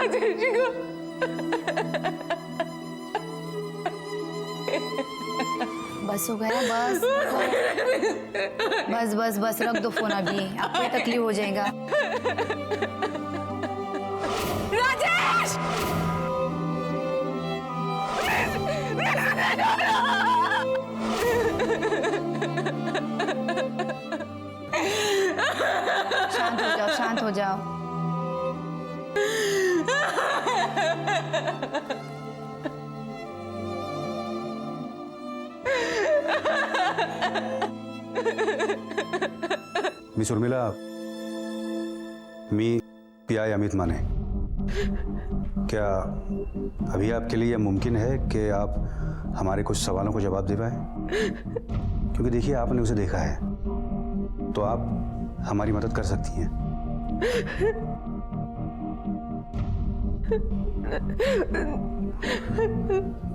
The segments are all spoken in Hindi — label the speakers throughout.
Speaker 1: राजेश को।
Speaker 2: बस हो गया, बस बस बस बस रख दो फोन अभी, आपको ही तकलीफ हो जाएगा।
Speaker 1: राजेश!
Speaker 2: शांत हो जाओ, शांत हो जाओ।
Speaker 3: मिस उर्मिला, मी पीआई अमित माने, क्या अभी आपके लिए यह मुमकिन है कि आप हमारे कुछ सवालों को जवाब दे पाए? क्योंकि देखिए, आपने उसे देखा है तो आप हमारी मदद कर सकती हैं।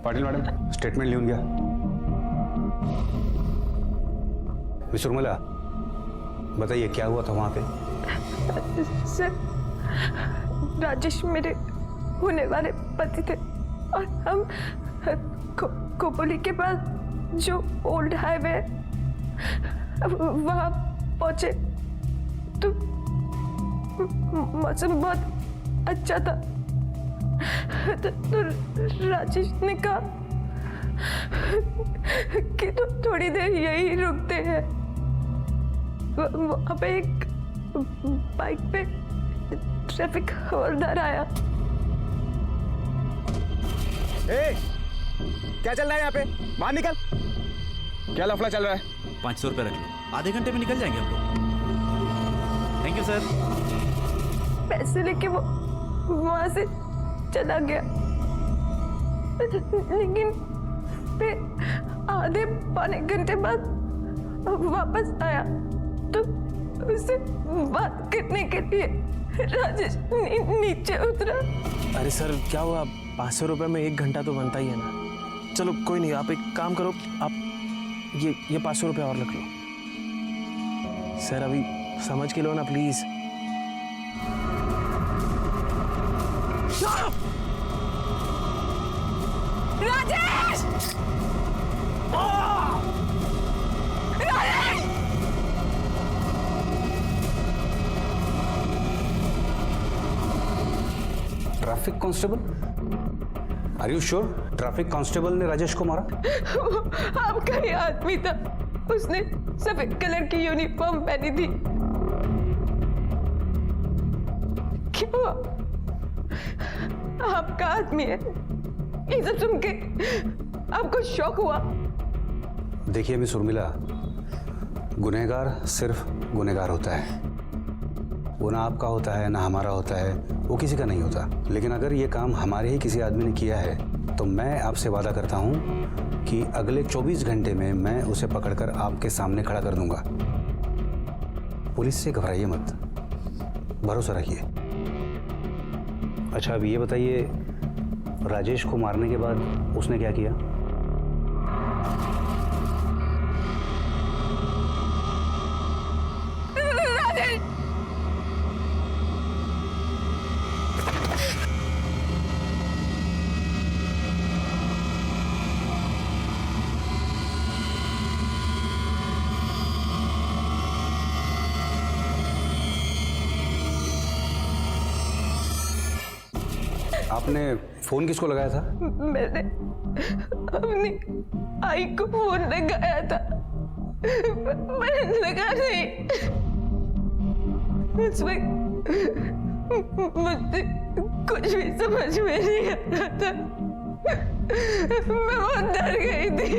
Speaker 3: पाटिल मैडम, स्टेटमेंट लिहून घ्या। मिस उर्मिला, बताइए क्या हुआ था वहां पे?
Speaker 1: सर, राजेश मेरे होने वाले पति थे और हम खोपोली के पास जो ओल्ड हाईवे वहां पहुंचे तो मौसम बहुत अच्छा था। तो राजेश ने कहा कि तो थोड़ी देर यही रुकते हैं। वहां पे एक बाइक पे ट्रैफिक हवलदार आया।
Speaker 4: ए, क्या चल रहा है यहाँ पे? बाहर निकल। क्या लफड़ा चल रहा है?
Speaker 5: 500 रुपये रख लो, आधे घंटे में निकल जाएंगे हम लोग। Thank you sir.
Speaker 1: पैसे लेके वो वहां से चला गया, लेकिन फिर आधे पौने घंटे बाद वापस आया तो उससे बात करने के लिए राजेश नीचे उतरा।
Speaker 6: अरे सर, क्या हुआ? 500 रुपये में 1 घंटा तो बनता ही है ना। चलो कोई नहीं, आप एक काम करो, आप ये 500 रुपये और रख लो। सर अभी समझ के लो ना please.
Speaker 1: Rajesh! Rajesh!
Speaker 3: Traffic constable? Are you sure traffic constable ने राजेश को मारा?
Speaker 1: आपका ही आदमी था, उसने सफेद कलर की यूनिफॉर्म पहनी थी। क्यों? आपका आदमी है, ये सब सुन के आपको शौक हुआ?
Speaker 3: देखिए मिस उर्मिला, गुनहगार सिर्फ गुनहगार होता है, वो ना आपका होता है ना हमारा होता है, वो किसी का नहीं होता। लेकिन अगर ये काम हमारे ही किसी आदमी ने किया है तो मैं आपसे वादा करता हूँ कि अगले 24 घंटे में मैं उसे पकड़कर आपके सामने खड़ा कर दूंगा। पुलिस से घबराइए मत, भरोसा रखिए। अच्छा, अब ये बताइए, राजेश को मारने के बाद उसने क्या किया? आपने फोन किसको लगाया था?
Speaker 1: मैंने अपनी आई को फोन लगाया था, मैंने लगा नहीं। उस वक्त मुझे कुछ भी समझ में नहीं आता था, मैं बहुत डर गई थी।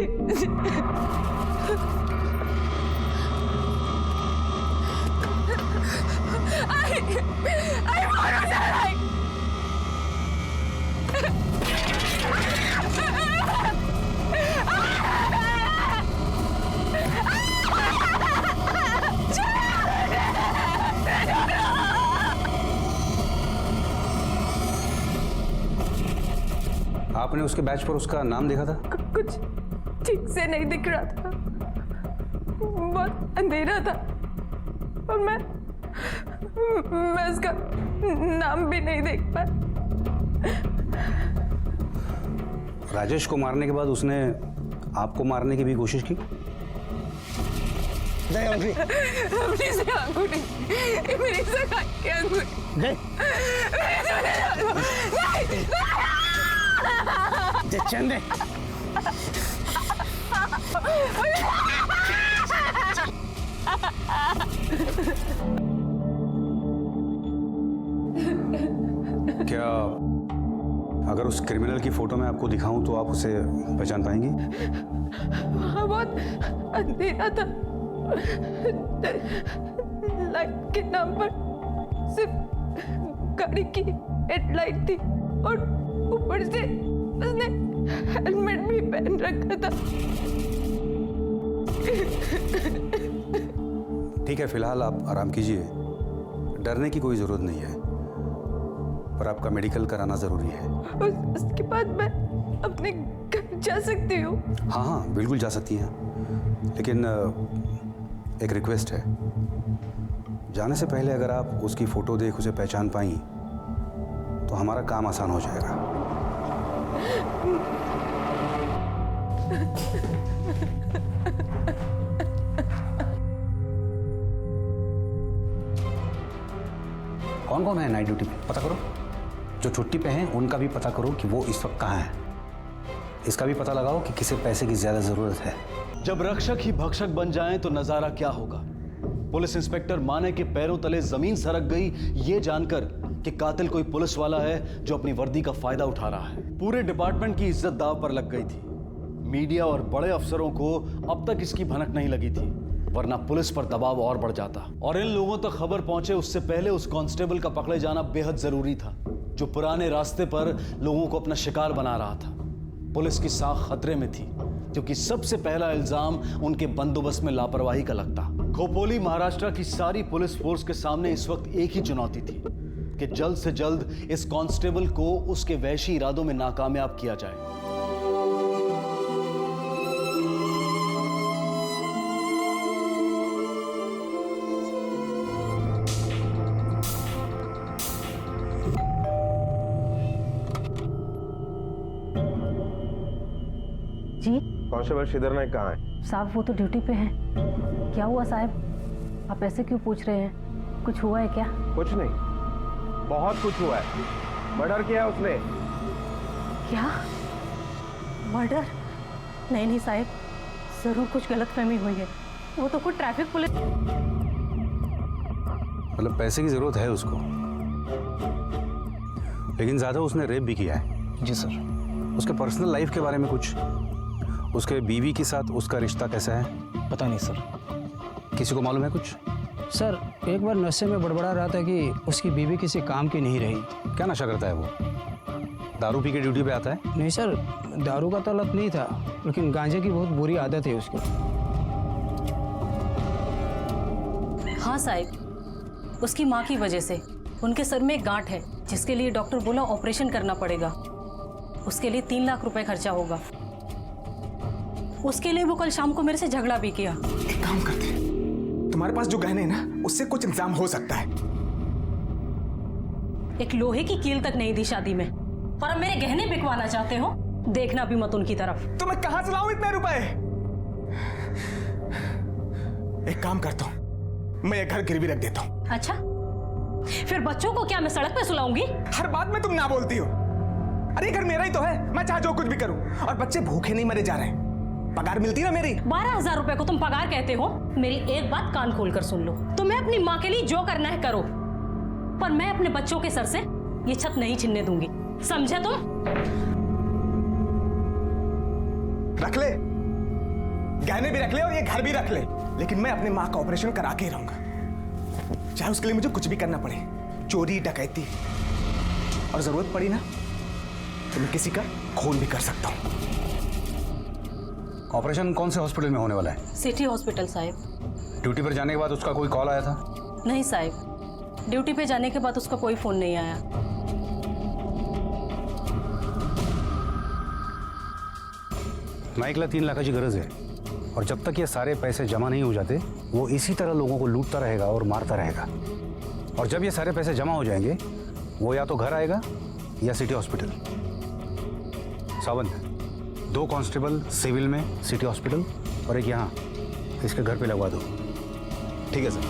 Speaker 1: आई want to die.
Speaker 3: आपने उसके बैच पर उसका नाम देखा था?
Speaker 1: कुछ ठीक से नहीं दिख रहा था, बहुत अंधेरा था और मैं उसका नाम भी नहीं देख पाया।
Speaker 3: राजेश को मारने के बाद उसने आपको मारने की भी कोशिश की?
Speaker 4: जय अंजलि,
Speaker 1: अपनी से अंगूठी, ये मेरी सगाई की अंगूठी।
Speaker 4: जय चंदे,
Speaker 3: क्या अगर उस क्रिमिनल की फोटो में आपको दिखाऊं तो आप उसे पहचान पाएंगी?
Speaker 1: वहाँ बहुत अंधेरा था, लाइट के नाम पर सिर्फ गाड़ी की हेडलाइट थी और ऊपर से उसने हेलमेट भी पहन रखा था।
Speaker 3: ठीक है, फिलहाल आप आराम कीजिए, डरने की कोई जरूरत नहीं है, पर आपका मेडिकल कराना जरूरी है।
Speaker 1: उसके बाद मैं अपने घर जा सकती हूँ?
Speaker 3: हाँ हाँ, बिल्कुल जा सकती हैं, लेकिन एक रिक्वेस्ट है, जाने से पहले अगर आप उसकी फोटो देख उसे पहचान पाई तो हमारा काम आसान हो जाएगा। कौन कौन है नाइट ड्यूटी पे पता करो, जो छुट्टी पे हैं उनका भी पता करो कि वो इस वक्त कहाँ है। इसका भी पता लगाओ कि किसे पैसे की ज्यादा जरूरत है।
Speaker 7: जब रक्षक ही भक्षक बन जाएं तो नजारा क्या होगा। पुलिस इंस्पेक्टर माने के पैरों तले जमीन सरक गई ये जानकर कि कातिल कोई पुलिस वाला है जो अपनी वर्दी का फायदा उठा रहा है। पूरे डिपार्टमेंट की इज्जत दांव पर लग गई थी। मीडिया और बड़े अफसरों को अब तक इसकी भनक नहीं लगी थी, वरना पुलिस पर दबाव और बढ़ जाता और इन लोगों तक खबर पहुंचे उससे पहले उस कांस्टेबल का पकड़े जाना बेहद जरूरी था, जो पुराने रास्ते पर लोगों को अपना शिकार बना रहा था। पुलिस की साख खतरे में थी क्योंकि सबसे पहला इल्जाम उनके बंदोबस्त में लापरवाही का लगता। खोपोली महाराष्ट्र की सारी पुलिस फोर्स के सामने इस वक्त एक ही चुनौती थी कि जल्द से जल्द इस कांस्टेबल को उसके वैशी इरादों में नाकामयाब किया जाए।
Speaker 8: जी
Speaker 4: कांस्टेबल श्रीधर नायक कहाँ है?
Speaker 8: साहब वो तो ड्यूटी पे हैं। क्या हुआ साहब, आप ऐसे क्यों पूछ रहे हैं? कुछ हुआ है क्या?
Speaker 4: कुछ नहीं, बहुत कुछ हुआ है। मर्डर किया उसने।
Speaker 8: क्या मर्डर? नहीं नहीं साहब, जरूर कुछ गलतफहमी हुई है। वो तो खुद ट्रैफिक पुलिस।
Speaker 3: मतलब पैसे की जरूरत है उसको, लेकिन ज्यादा उसने रेप भी किया है।
Speaker 6: जी सर।
Speaker 3: उसके पर्सनल लाइफ के बारे में कुछ, उसके बीवी के साथ उसका रिश्ता कैसा है?
Speaker 9: पता नहीं सर।
Speaker 3: किसी को मालूम है कुछ?
Speaker 9: सर एक बार नशे में बड़बड़ा रहा था कि उसकी बीवी किसी काम की नहीं रही।
Speaker 3: क्या नशा करता है वो? दारू पी के ड्यूटी पे आता है?
Speaker 9: नहीं सर, दारू का तो लत नहीं था, लेकिन गांजे की बहुत बुरी आदत है उसको।
Speaker 8: हाँ साहब, उसकी माँ की वजह से उनके सर में एक गांठ है जिसके लिए डॉक्टर बोला ऑपरेशन करना पड़ेगा। उसके लिए 3 लाख रुपए खर्चा होगा। उसके लिए वो कल शाम को मेरे से झगड़ा भी किया।
Speaker 10: एक काम करते हैं, तुम्हारे पास जो गहने हैं ना, उससे कुछ इंतजाम हो सकता है।
Speaker 8: एक लोहे की कील तक नहीं दी शादी में, और अब मेरे गहने बिकवाना चाहते हो? देखना भी मत उनकी तरफ।
Speaker 10: तो मैं कहां से लाऊं इतने रुपए? एक काम करता हूं, मैं ये घर गिरवी रख देता हूं।
Speaker 8: अच्छा, फिर बच्चों को क्या मैं सड़क पे सुलाऊंगी?
Speaker 10: हर बात में तुम ना बोलती हो। अरे घर मेरा ही तो है, मैं चाहे जो कुछ भी करूं, और बच्चे भूखे नहीं मरे जा रहे हैं। पगार मिलती ना मेरी।
Speaker 8: 12,000 रुपए को तुम पगार कहते हो? मेरी एक बात कान खोल कर सुन लो, तुम्हें अपनी माँ के लिए जो करना है करो, पर मैं अपने बच्चों के सर से ये छत नहीं छीनने दूंगी, समझे तुम?
Speaker 10: रख ले, गहने भी रख ले और ये घर भी रख ले, लेकिन मैं अपनी माँ का ऑपरेशन करा के ही रहूंगा, चाहे उसके लिए मुझे कुछ भी करना पड़े, चोरी डकैती, और जरूरत पड़ी ना तो मैं किसी का खून भी कर सकता हूँ।
Speaker 3: ऑपरेशन कौन से हॉस्पिटल में होने वाला है?
Speaker 8: सिटी हॉस्पिटल साहब।
Speaker 3: ड्यूटी पर जाने के बाद उसका कोई कॉल आया था?
Speaker 8: नहीं साहब, ड्यूटी पे जाने के बाद उसका कोई फोन नहीं आया।
Speaker 3: माइकला 3 लाख की गरज है, और जब तक ये सारे पैसे जमा नहीं हो जाते वो इसी तरह लोगों को लूटता रहेगा और मारता रहेगा। और जब ये सारे पैसे जमा हो जाएंगे वो या तो घर आएगा या city hospital? Sawant, 2 constable civil में सिटी हॉस्पिटल और एक यहाँ इसके घर पे लगवा दो।
Speaker 4: ठीक है सर।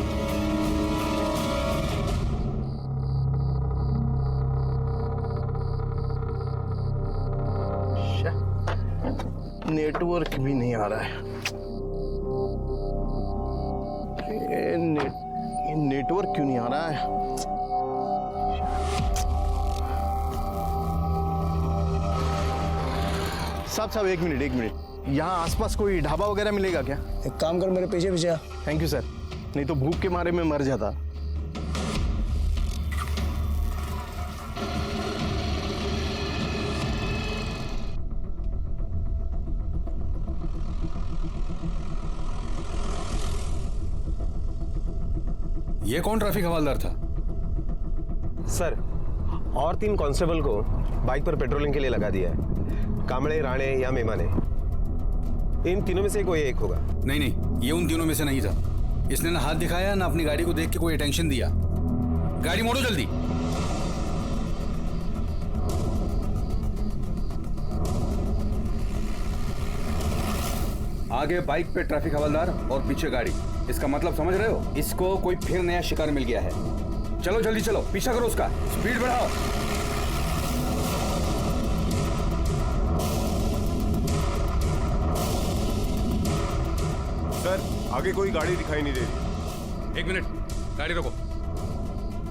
Speaker 6: नेटवर्क भी नहीं आ रहा है। ये नेटवर्क क्यों नहीं आ रहा है? साहब 1 मिनट। यहाँ आसपास कोई ढाबा वगैरह मिलेगा क्या?
Speaker 9: एक काम कर, मेरे पीछे पीछे आ।
Speaker 6: थैंक यू सर, नहीं तो भूख के मारे में मर जाता।
Speaker 3: ये कौन ट्रैफिक हवलदार था?
Speaker 11: सर, और 3 कांस्टेबल को बाइक पर पेट्रोलिंग के लिए लगा दिया है। कामड़े, राणे या मेमाने, इन तीनों में से कोई एक होगा।
Speaker 3: नहीं, ये उन तीनों में से नहीं था। इसने ना हाथ दिखाया ना अपनी गाड़ी को देख के कोई अटेंशन दिया। गाड़ी मोड़ो जल्दी। आगे बाइक पे ट्रैफिक हवलदार और पीछे गाड़ी। इसका मतलब समझ रहे हो? इसको कोई फिर नया शिकार मिल गया है। चलो जल्दी चलो, पीछा करो उसका, स्पीड बढ़ाओ।
Speaker 11: सर, आगे कोई गाड़ी दिखाई नहीं दे रही।
Speaker 3: 1 मिनट, गाड़ी रोको।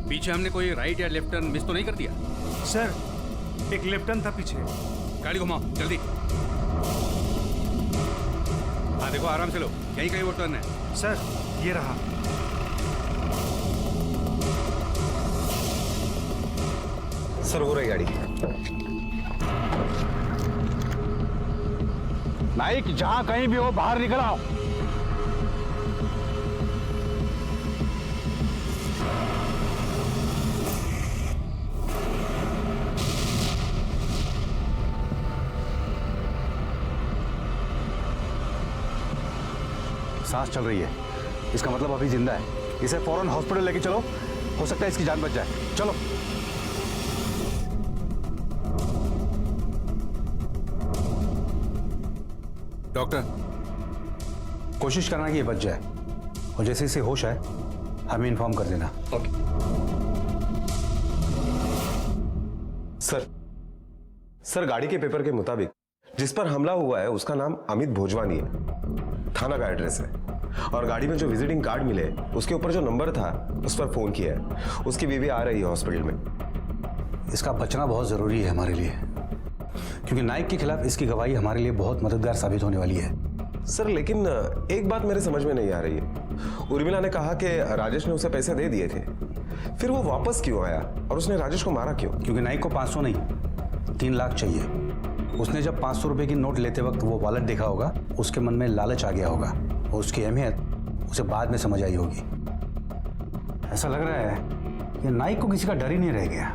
Speaker 3: पीछे हमने कोई राइट या लेफ्ट टर्न मिस तो नहीं कर दिया?
Speaker 12: सर, एक लेफ्ट टर्न था पीछे।
Speaker 3: गाड़ी घुमाओ जल्दी। हाँ देखो, आराम से लो, यही कहीं वो टर्न है।
Speaker 12: सर, ये रहा।
Speaker 11: सर, हो रही गाड़ी।
Speaker 3: नाइक, जहां कहीं भी हो बाहर निकल आओ। सांस चल रही है, इसका मतलब अभी जिंदा है। इसे फौरन हॉस्पिटल लेके चलो, हो सकता है इसकी जान बच जाए। चलो। डॉक्टर, कोशिश करना कि ये बच जाए, और जैसे इसे होश आए हमें इन्फॉर्म कर देना।
Speaker 11: ओके। सर, गाड़ी के पेपर के मुताबिक जिस पर हमला हुआ है उसका नाम अमित भोजवानी है। थाना का एड्रेस है, और गाड़ी में जो विजिटिंग कार्ड मिले उसके ऊपर जो नंबर था उस पर फोन किया है। उसकी बीवी आ रही है हॉस्पिटल में।
Speaker 3: इसका बचना बहुत जरूरी है हमारे लिए, क्योंकि नाइक के खिलाफ इसकी गवाही हमारे लिए बहुत मददगार साबित होने वाली है।
Speaker 11: सर, लेकिन एक बात मेरे समझ में नहीं आ रही है। उर्मिला ने कहा कि राजेश ने उसे पैसे दे दिए थे, फिर वो वापस क्यों आया और उसने राजेश को मारा क्यों?
Speaker 3: क्योंकि नाइक को 500 नहीं 3 लाख चाहिए। उसने जब 500 रुपए की नोट लेते वक्त वो वॉलेट देखा होगा, उसके मन में लालच आ गया होगा और उसकी अहमियत उसे बाद में समझ आई होगी। ऐसा लग रहा है कि नाइक को किसी का डर ही नहीं रह गया।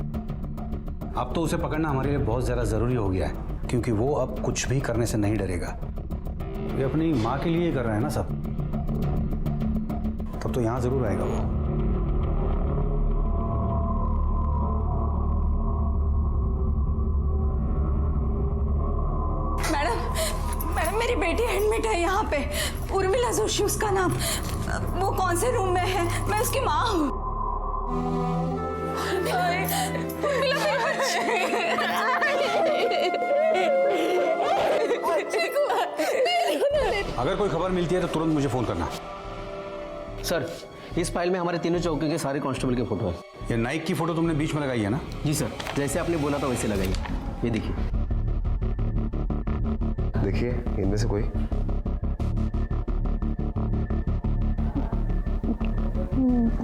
Speaker 3: अब तो उसे पकड़ना हमारे लिए बहुत ज़्यादा ज़रूरी हो गया है, क्योंकि वो अब कुछ भी करने से नहीं डरेगा। ये अपनी माँ के लिए कर रहा है ना सब, तब तो यहाँ ज़रूर आएगा वो।
Speaker 1: मैडम, मेरी बेटी एडमिट है यहाँ पे। उर्मिला जोशी उसका नाम। वो कौन से रूम में है? मैं उसकी माँ हूँ। उर्मिला मेरी बच्ची को।
Speaker 3: अगर कोई खबर मिलती है तो तुरंत मुझे फ़ोन करना।
Speaker 6: सर, इस फाइल में हमारे तीनों चौकी के सारे कांस्टेबल के फोटो है।
Speaker 3: ये नाइक की फ़ोटो तुमने बीच में लगाई है ना?
Speaker 6: जी सर, जैसे आपने बोला था वैसे लगाइए। ये देखिए।
Speaker 11: देखिए, इनमें से कोई?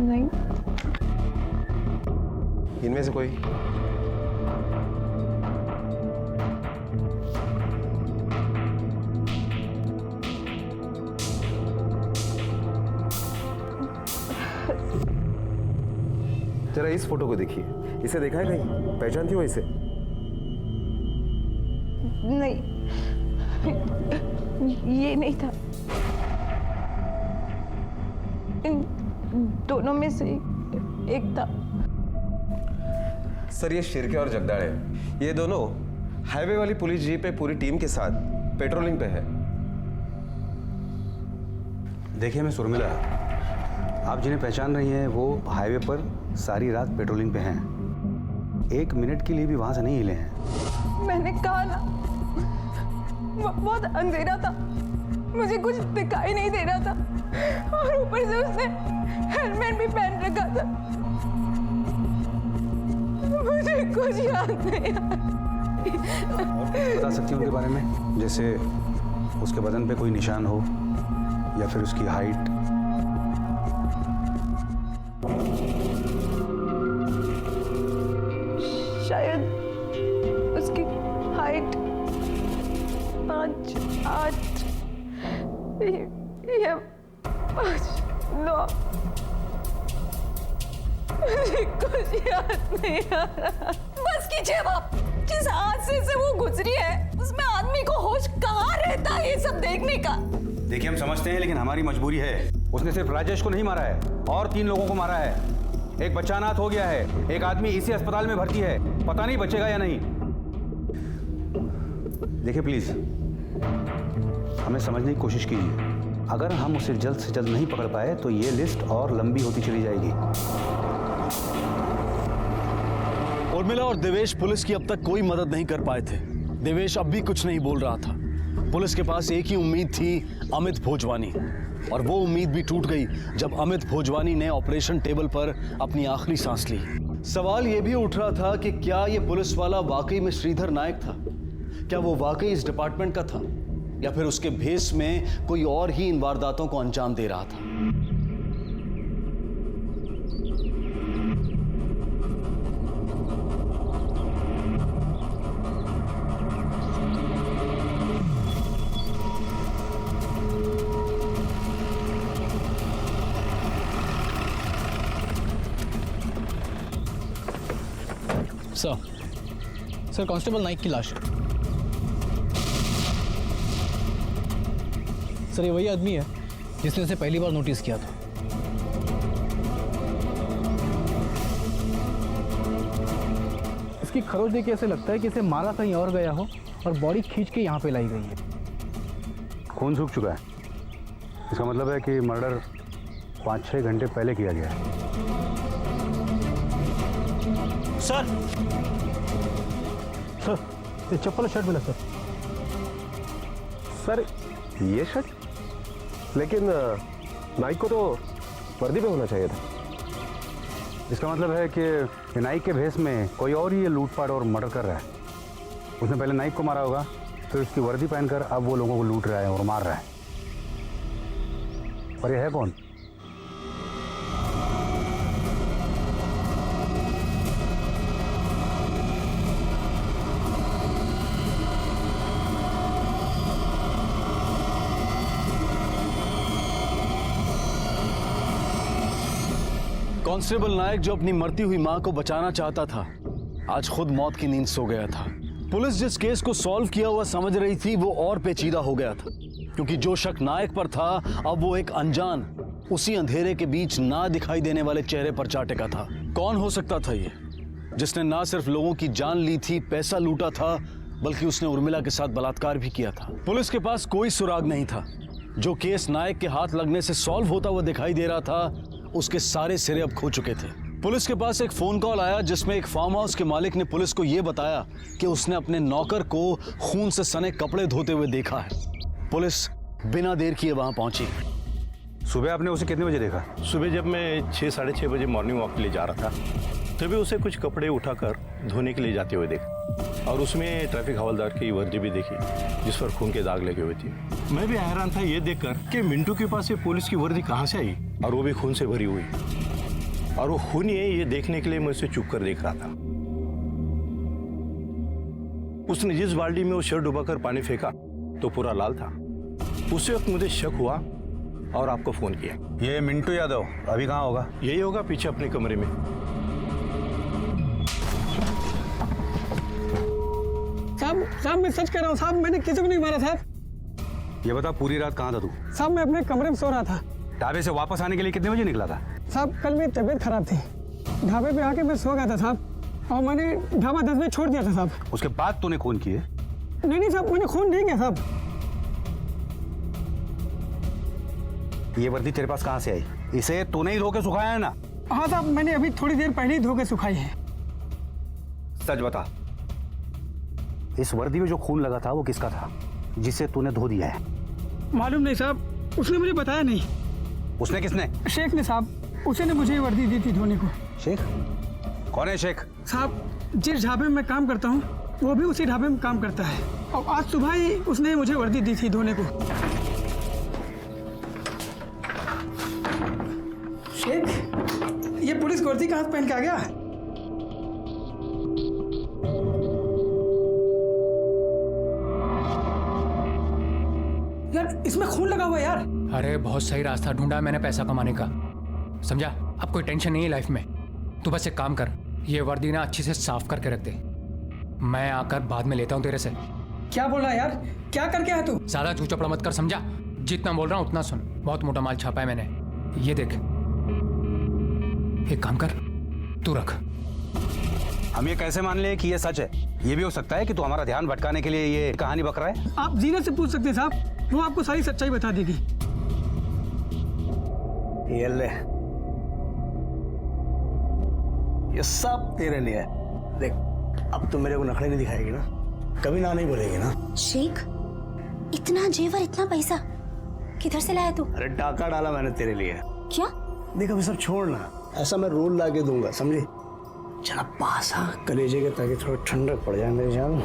Speaker 1: नहीं।
Speaker 11: इनमें से कोई? जरा इस फोटो को देखिए। इसे देखा है कहीं? पहचानती हो इसे?
Speaker 1: नहीं, ये नहीं था। इन दोनों में से एक था।
Speaker 11: सर ये शिर्के और जगदाड़े, ये दोनों हाईवे वाली पुलिस जीप पे पूरी टीम के साथ पेट्रोलिंग पे है।
Speaker 3: देखिए मैं उर्मिला, आप जिन्हें पहचान रही हैं वो हाईवे पर सारी रात पेट्रोलिंग पे हैं। 1 मिनट के लिए भी वहां से नहीं हिले हैं।
Speaker 1: मैंने कहा ना, बहुत अंधेरा था, मुझे कुछ दिखाई नहीं दे रहा था और ऊपर से उसने हेलमेट भी पहन रखा था। मुझे कुछ याद नहीं
Speaker 3: बता सकती हूँ उनके बारे में, जैसे उसके बदन पे कोई निशान हो या फिर उसकी हाइट?
Speaker 1: शायद उसकी हाइट 5, 8 या 5, 9। मुझे कुछ याद नहीं आ रहा। बस कीजिए आप, जिस हादसे से वो गुजरी है उसमें आदमी को होश कहाँ रहता है ये सब देखने का।
Speaker 3: देखिए हम समझते हैं, लेकिन हमारी मजबूरी है। उसने सिर्फ राजेश को नहीं मारा है और 3 लोगों को मारा है। एक बच्चा अनाथ हो गया है, एक आदमी इसी अस्पताल में भर्ती है, पता नहीं बचेगा या नहीं। देखिए प्लीज हमें समझने की कोशिश कीजिए। अगर हम उसे जल्द से जल्द नहीं पकड़ पाए तो ये लिस्ट और लंबी होती चली जाएगी।
Speaker 7: उर्मिला और देवेश पुलिस की अब तक कोई मदद नहीं कर पाए थे। देवेश अब भी कुछ नहीं बोल रहा था। पुलिस के पास एक ही उम्मीद थी, अमित भोजवानी, और वो उम्मीद भी टूट गई जब अमित भोजवानी ने ऑपरेशन टेबल पर अपनी आखिरी सांस ली। सवाल ये भी उठ रहा था कि क्या ये पुलिस वाला वाकई में श्रीधर नायक था? क्या वो वाकई इस डिपार्टमेंट का था या फिर उसके भेस में कोई और ही इन वारदातों को अंजाम दे रहा था?
Speaker 13: सर कांस्टेबल नाइक की लाश है। सर ये वही आदमी है जिसने इसे पहली बार नोटिस किया था। इसकी खरोच देख के ऐसे लगता है कि इसे मारा कहीं और गया हो और बॉडी खींच के यहाँ पे लाई गई है।
Speaker 3: खून सूख चुका है, इसका मतलब है कि मर्डर 5-6 घंटे पहले किया गया है।
Speaker 13: सर ये चप्पल और शर्ट मिला सर।
Speaker 11: सर ये शर्ट, लेकिन नाइक को तो वर्दी पे होना चाहिए था।
Speaker 3: इसका मतलब है कि नाइक के भेस में कोई और ही ये लूटपाट और मर्डर कर रहा है। उसने पहले नाइक को मारा होगा, फिर उसकी वर्दी पहनकर अब वो लोगों को लूट रहा है और मार रहा है। और ये है कौन?
Speaker 7: कांस्टेबल नायक जो अपनी मरती हुई मां को बचाना चाहता था, आज खुद मौत की नींद सो गया था। पुलिस जिस केस को सॉल्व किया हुआ समझ रही थी वो और पेचीदा हो गया था, क्योंकि जो शक नायक पर था अब वो एक अनजान, उसी अंधेरे के बीच ना दिखाई देने वाले चेहरे पर जा टिका था। कौन हो सकता था ये, जिसने ना सिर्फ लोगों की जान ली थी, पैसा लूटा था, बल्कि उसने उर्मिला के साथ बलात्कार भी किया था। पुलिस के पास कोई सुराग नहीं था। जो केस नायक के हाथ लगने से सॉल्व होता हुआ दिखाई दे रहा था, उसके सारे सिरे अब खो चुके थे। पुलिस के पास एक फोन कॉल आया जिसमें एक फार्म हाउस के मालिक ने पुलिस को यह बताया कि उसने अपने नौकर को खून से सने कपड़े धोते हुए देखा है। पुलिस बिना देर किए वहां पहुंची।
Speaker 3: सुबह आपने उसे कितने बजे देखा?
Speaker 12: सुबह जब मैं 6, साढ़े 6 बजे मॉर्निंग वॉक के लिए जा रहा था, तभी उसे कुछ कपड़े उठाकर धोने के लिए जाते हुए देखा, और उसमें ट्रैफिक हवलदार की वर्दी भी देखी जिस पर खून के दाग लगे हुए थे। मैं भी हैरान था ये देखकर कि मिंटू के पास ये पुलिस की वर्दी कहाँ से आई, और वो भी खून से भरी हुई। और वो खून ये देखने के लिए मैं उसे चुप कर देख रहा था। उसने जिस बाल्टी में वो शर्ट डुबाकर पानी फेंका तो पूरा लाल था। उसी वक्त मुझे शक हुआ और आपको फोन किया।
Speaker 3: ये मिंटू यादव अभी कहाँ होगा?
Speaker 12: यही होगा, पीछे अपने कमरे में।
Speaker 13: साहब मैं सच कह रहा हूँ साहब, मैंने किसी को नहीं मारा साहब।
Speaker 3: ये बता पूरी रात कहाँ था तू?
Speaker 13: साहब मैं अपने कमरे में सो रहा था।
Speaker 3: ढाबे से वापस आने के लिए कितने बजे निकला था?
Speaker 13: साहब कल मेरी तबीयत खराब थी, ढाबे पे आके मैं सो गया था साहब। और मैंने ढाबा 10 बजे छोड़ दिया था साहब।
Speaker 3: उसके बाद तूने खून किए?
Speaker 13: नहीं साहब, मैंने खून नहीं किया साहब।
Speaker 3: ये वर्दी तेरे पास कहाँ से आई? इसे तूने ही धो के सुखाया है ना?
Speaker 13: हाँ साहब, मैंने अभी थोड़ी देर पहले ही धो के सुखाई है।
Speaker 3: सच बता, इस वर्दी में जो खून लगा था वो किसका था जिसे तूने धो दिया है?
Speaker 13: मालूम नहीं साहब, उसने मुझे बताया नहीं।
Speaker 3: उसने किसने?
Speaker 13: शेख ने साहब, उसी ने मुझे ये वर्दी दी थी धोने को।
Speaker 3: शेख? कौन है शेख?
Speaker 13: साहब, जिस ढाबे में मैं काम करता हूँ वो भी उसी ढाबे में काम करता है, और आज सुबह ही उसने मुझे वर्दी दी थी धोने को। शेख, ये पुलिस वर्दी कहाँ से पहन के आ गया? यार, इसमें खून लगा हुआ है यार।
Speaker 14: अरे बहुत सही रास्ता ढूंढा मैंने पैसा कमाने का, समझा? अब कोई टेंशन नहीं है लाइफ में। तू बस एक काम कर, ये वर्दी ना अच्छी से साफ करके रख दे, मैं आकर बाद में लेता हूँ तेरे से।
Speaker 13: क्या बोल रहा है यार? क्या करके आया तू?
Speaker 14: ज्यादा चूचपड़ा मत कर, समझा? जितना बोल रहा हूँ उतना सुन। बहुत मोटा माल छापा है मैंने, ये देख। एक काम कर, तू रख।
Speaker 3: हम ये कैसे मान ले कि ये सच है? ये भी हो सकता है कि तू हमारा ध्यान भटकाने के लिए ये कहानी बक रहा है।
Speaker 13: आप जीनत से पूछ सकते हैं साहब, वो आपको सारी सच्चाई बता देगी।
Speaker 15: ये ले, ये सब तेरे लिए है। देख, अब तो मेरे को नखरे नहीं दिखाएगी ना, कभी ना नहीं बोलेगी ना।
Speaker 2: शेख, इतना जेवर, इतना पैसा किधर से लाया तू?
Speaker 15: अरे डाका डाला मैंने तेरे लिए।
Speaker 2: क्या?
Speaker 15: देख अभी सब छोड़ना, ऐसा मैं रोल ला के दूंगा, समझी? जरा पास आ कलेजे के, ताकि थोड़ा ठंडक पड़ जाए मेरी जान।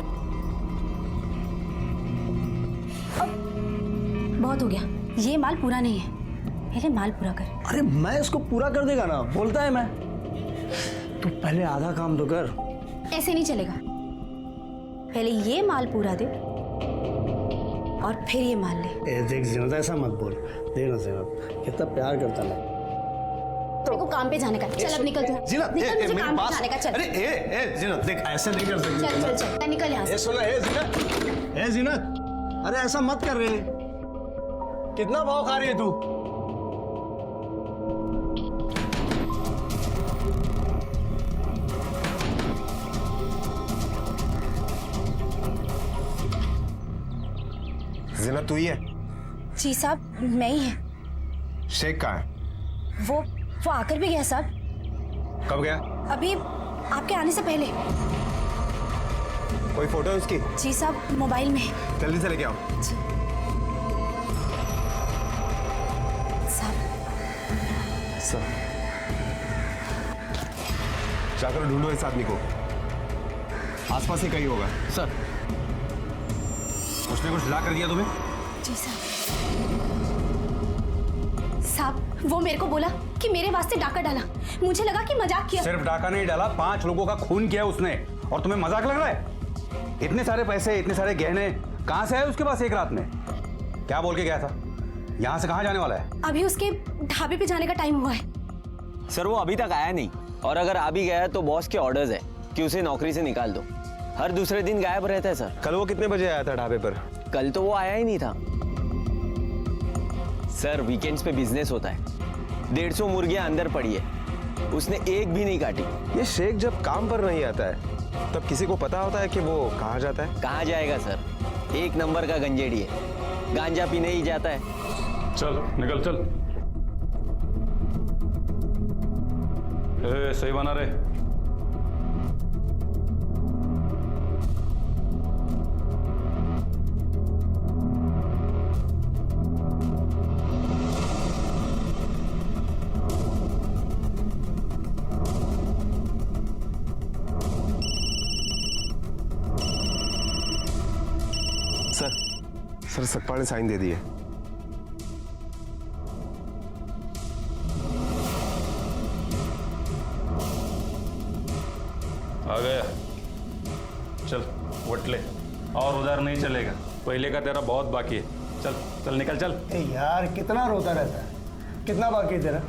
Speaker 2: बहुत हो गया, ये माल पूरा नहीं है, पहले माल पूरा कर।
Speaker 15: अरे मैं इसको पूरा कर देगा ना, बोलता है मैं। तू पहले आधा काम तो कर।
Speaker 2: ऐसे नहीं चलेगा, पहले ये माल पूरा दे और फिर ये माल ले।
Speaker 15: ए देख जीनत, ऐसा मत बोल। देना जीनत, कितना प्यार करता मैं।
Speaker 2: तेरे को काम पे जाने का, चल अब निकल तू।
Speaker 15: जीनत,
Speaker 2: निकल, मुझे काम पे जाने का, चल।
Speaker 15: अरे ए जीनत, देख ऐसे नहीं कर सकती।
Speaker 2: चल चल चल, निकल यहाँ से।
Speaker 15: सुना, ए जीनत, अरे ऐसा मत कर रहे। कितना भाव खा रही है तू?
Speaker 11: जीनत, तू ही है?
Speaker 2: जी साहब, मैं ही है।
Speaker 11: शेख कहाँ है?
Speaker 2: वो आकर भी गया साहब।
Speaker 3: कब गया?
Speaker 2: अभी आपके आने से पहले।
Speaker 11: कोई फोटो है उसकी?
Speaker 2: जी साहब, मोबाइल में।
Speaker 11: जल्दी से लेके आओ।
Speaker 2: जी
Speaker 11: सर, जाकर ढूंढो इस आदमी को, आसपास ही कहीं होगा।
Speaker 3: सर, उसने कुछ ला कर दिया तुम्हें?
Speaker 2: जी साहब। साहब, वो मेरे को बोला कि मेरे वास्ते डाका डाला, मुझे लगा कि मजाक किया।
Speaker 3: सिर्फ डाका नहीं डाला, 5 लोगों का खून किया उसने, और तुम्हें मजाक लग रहा है? इतने सारे पैसे, इतने सारे गहने कहां से आए उसके पास एक रात में? क्या बोल के गया था? यहां से कहां जाने वाला है?
Speaker 2: अभी उसके ढाबे पे जाने का टाइम हुआ है।
Speaker 16: सर, वो अभी तक आया नहीं, और अगर आ भी गया है तो बॉस के ऑर्डर्स है कि उसे नौकरी से निकाल दो। हर दूसरे दिन गायब रहता है सर।
Speaker 11: कल वो कितने बजे आया था ढाबे पर?
Speaker 16: कल तो वो आया ही नहीं था सर। वीकेंड्स पे बिजनेस होता है, 150 मुर्गियां अंदर पड़ी है, उसने एक भी नहीं काटी।
Speaker 11: ये शेख जब काम पर नहीं आता है तब किसी को पता होता है कि वो कहाँ जाता है?
Speaker 16: कहाँ जाएगा सर, 1 नंबर का गंजेड़ी है, गांजा पीने ही जाता है।
Speaker 17: चल निकल, चल। सही बना रे।
Speaker 11: सर, सतपाल ने साइन दे दिए।
Speaker 17: आ गया, चल वट ले, और उधर नहीं चलेगा, पहले का तेरा बहुत बाकी है। चल चल निकल, चल।
Speaker 15: ए यार, कितना रोता रहता है, कितना बाकी है तेरा?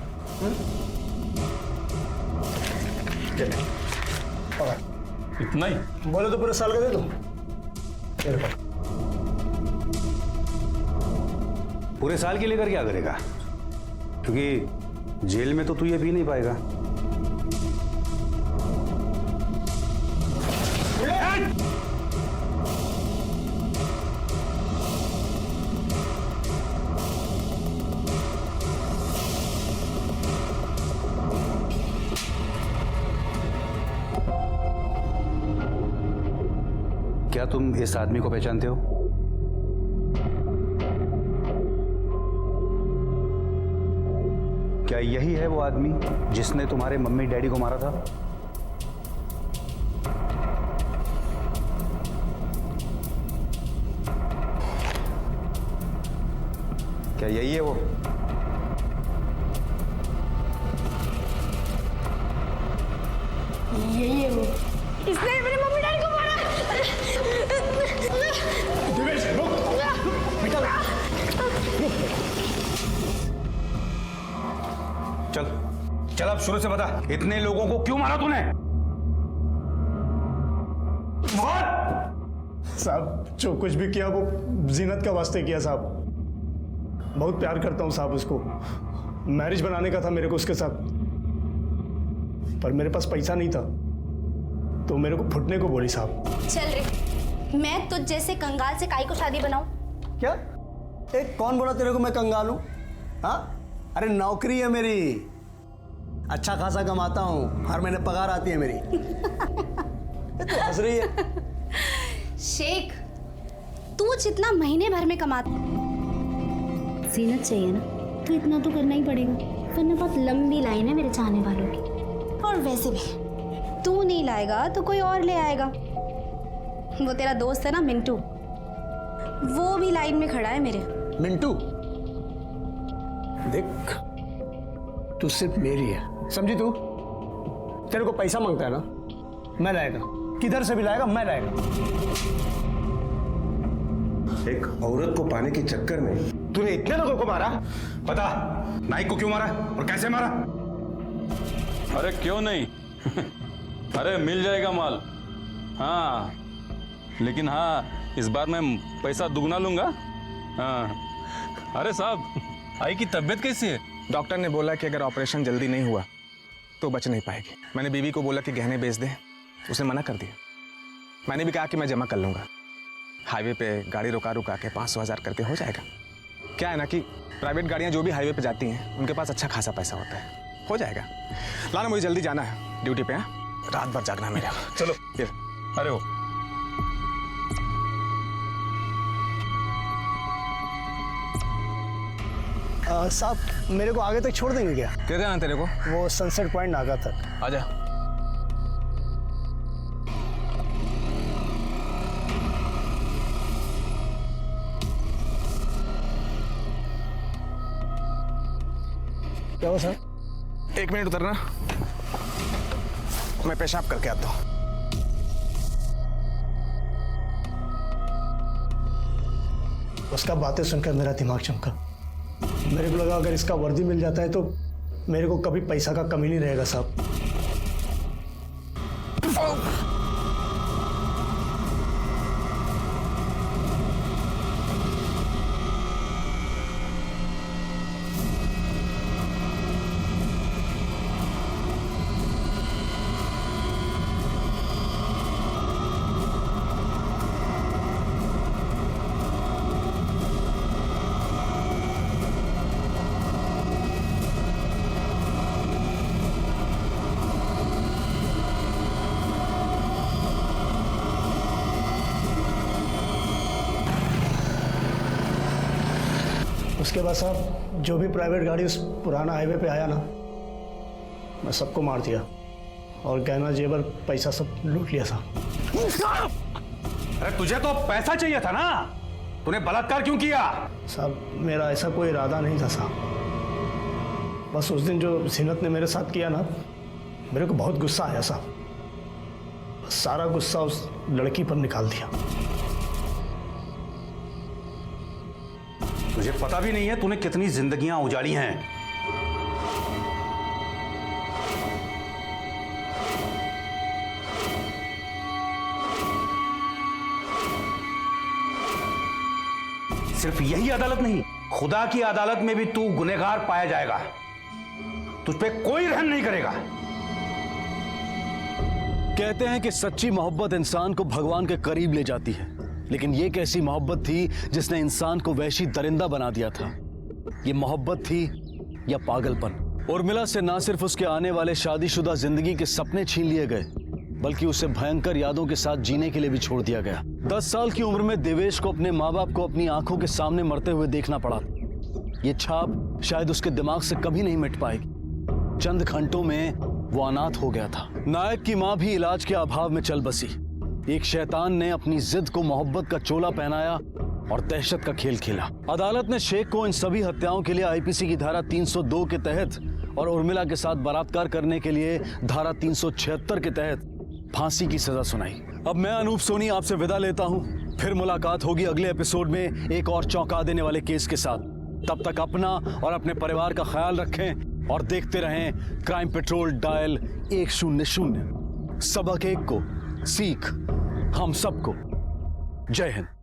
Speaker 17: इतना ही
Speaker 15: बोले तो पूरे साल का दे दो।
Speaker 3: पूरे साल के लेकर क्या करेगा? क्योंकि जेल में तो तू ये पी नहीं पाएगा। क्या तुम इस आदमी को पहचानते हो? क्या यही है वो आदमी जिसने तुम्हारे मम्मी डैडी को मारा था?
Speaker 11: क्या यही है वो?
Speaker 1: यही है वो। इसने मेरे मम्मी डैडी को मारा।
Speaker 15: दिवेश रुक बेटा
Speaker 3: चल चल, अब शुरू से बता, इतने लोगों को क्यों मारा तूने?
Speaker 15: साहब जो कुछ भी किया वो जीनत का वास्ते किया साहब। बहुत प्यार करता हूँ साहब उसको। मैरिज बनाने का था मेरे को उसके साथ, पर मेरे पास पैसा नहीं था तो मेरे को फुटने को बोली साहब।
Speaker 2: चल रे, मैं तुझ जैसे कंगाल से काई को शादी बनाऊं?
Speaker 15: क्या? एक कौन बोला तेरे को मैं कंगाल हूं? हाँ, अरे नौकरी है मेरी, अच्छा खासा कमाता हूं, हर महीने पगार आती है मेरी। तो हंस रही है।
Speaker 2: शेख, तू जितना महीने भर में कमाता, जीनत चाहिए ना, तो इतना तो करना ही पड़ेगा, वरना बहुत लंबी लाइन है मेरे चाहने वालों की। और वैसे भी तू नहीं लाएगा तो कोई और ले आएगा। वो तेरा दोस्त है ना मिंटू, वो भी लाइन में खड़ा है मेरे।
Speaker 15: मिंटू देख, तू सिर्फ मेरी है, समझी तू? तेरे को पैसा मांगता है ना, मैं लाएगा, किधर से भी लाएगा, मैं लाएगा।
Speaker 11: एक औरत को पाने के चक्कर में
Speaker 3: तूने इतने लोगों को मारा? बता, नाइक को क्यों मारा और कैसे मारा?
Speaker 17: अरे क्यों नहीं। अरे मिल जाएगा माल, हाँ, लेकिन हाँ इस बार मैं पैसा दुगना लूंगा। हाँ। अरे साहब, आई की तबीयत कैसी है?
Speaker 10: डॉक्टर ने बोला कि अगर ऑपरेशन जल्दी नहीं हुआ तो बच नहीं पाएगी। मैंने बीवी को बोला कि गहने बेच दे, उसने मना कर दिया। मैंने भी कहा कि मैं जमा कर लूँगा, हाईवे पे गाड़ी रुका रुका के 500,000 करके हो जाएगा। क्या है ना कि प्राइवेट गाड़ियाँ जो भी हाईवे पे जाती हैं उनके पास अच्छा खासा पैसा होता है, हो जाएगा। लाना, मुझे जल्दी जाना है ड्यूटी पे, रात भर जागना मेरा।
Speaker 17: चलो
Speaker 10: फिर।
Speaker 17: अरे वो
Speaker 15: साहब मेरे को आगे तक छोड़ देंगे क्या?
Speaker 10: किधर जाना तेरे को?
Speaker 15: वो सनसेट पॉइंट नागा तक।
Speaker 10: आजा।
Speaker 15: क्या हुआ सर?
Speaker 10: 1 मिनट उतरना, मैं पेशाब करके आता हूँ।
Speaker 15: उसका बातें सुनकर मेरा दिमाग चमका। मेरे को लगा अगर इसका वर्दी मिल जाता है तो मेरे को कभी पैसा का कमी नहीं रहेगा साहब। उसके बाद साहब जो भी प्राइवेट गाड़ी उस पुराना हाईवे पे आया ना, मैं सबको मार दिया और गहना जेवर पैसा सब लूट लिया साहब।
Speaker 3: अरे तुझे तो पैसा चाहिए था ना, तूने बलात्कार क्यों किया? साहब
Speaker 15: मेरा ऐसा कोई इरादा नहीं था साहब, बस उस दिन जो जीनत ने मेरे साथ किया ना, मेरे को बहुत गुस्सा आया साहब। सारा गुस्सा उस लड़की पर निकाल दिया।
Speaker 3: तुझे पता भी नहीं है तूने कितनी जिंदगियां उजाड़ी हैं। सिर्फ यही अदालत नहीं, खुदा की अदालत में भी तू गुनहगार पाया जाएगा। तुझ पे कोई रहम नहीं करेगा।
Speaker 7: कहते हैं कि सच्ची मोहब्बत इंसान को भगवान के करीब ले जाती है, लेकिन ये कैसी मोहब्बत थी जिसने इंसान को वैशी दरिंदा बना दिया था? ये मोहब्बत थी या पागलपन? उर्मिला से ना सिर्फ उसके आने वाले शादीशुदा जिंदगी के सपने छीन लिए गए, बल्कि उसे भयंकर यादों के साथ जीने के लिए भी छोड़ दिया गया। 10 साल की उम्र में देवेश को अपने माँ बाप को अपनी आंखों के सामने मरते हुए देखना पड़ा। ये छाप शायद उसके दिमाग से कभी नहीं मिट पाएगी। चंद घंटों में वो अनाथ हो गया था। नायक की माँ भी इलाज के अभाव में चल बसी। एक शैतान ने अपनी जिद को मोहब्बत का चोला पहनाया और दहशत का खेल खेला। अदालत ने शेख को इन सभी हत्याओं के लिए आईपीसी की धारा 302 के तहत और उर्मिला के साथ बलात्कार करने के लिए धारा 376 के तहत फांसी की सजा सुनाई। अब मैं अनूप सोनी आपसे विदा लेता हूं। फिर मुलाकात होगी अगले एपिसोड में एक और चौंका देने वाले केस के साथ। तब तक अपना और अपने परिवार का ख्याल रखें और देखते रहें क्राइम पेट्रोल डायल 100। सबक एक को, सीख हम सबको। जय हिंद।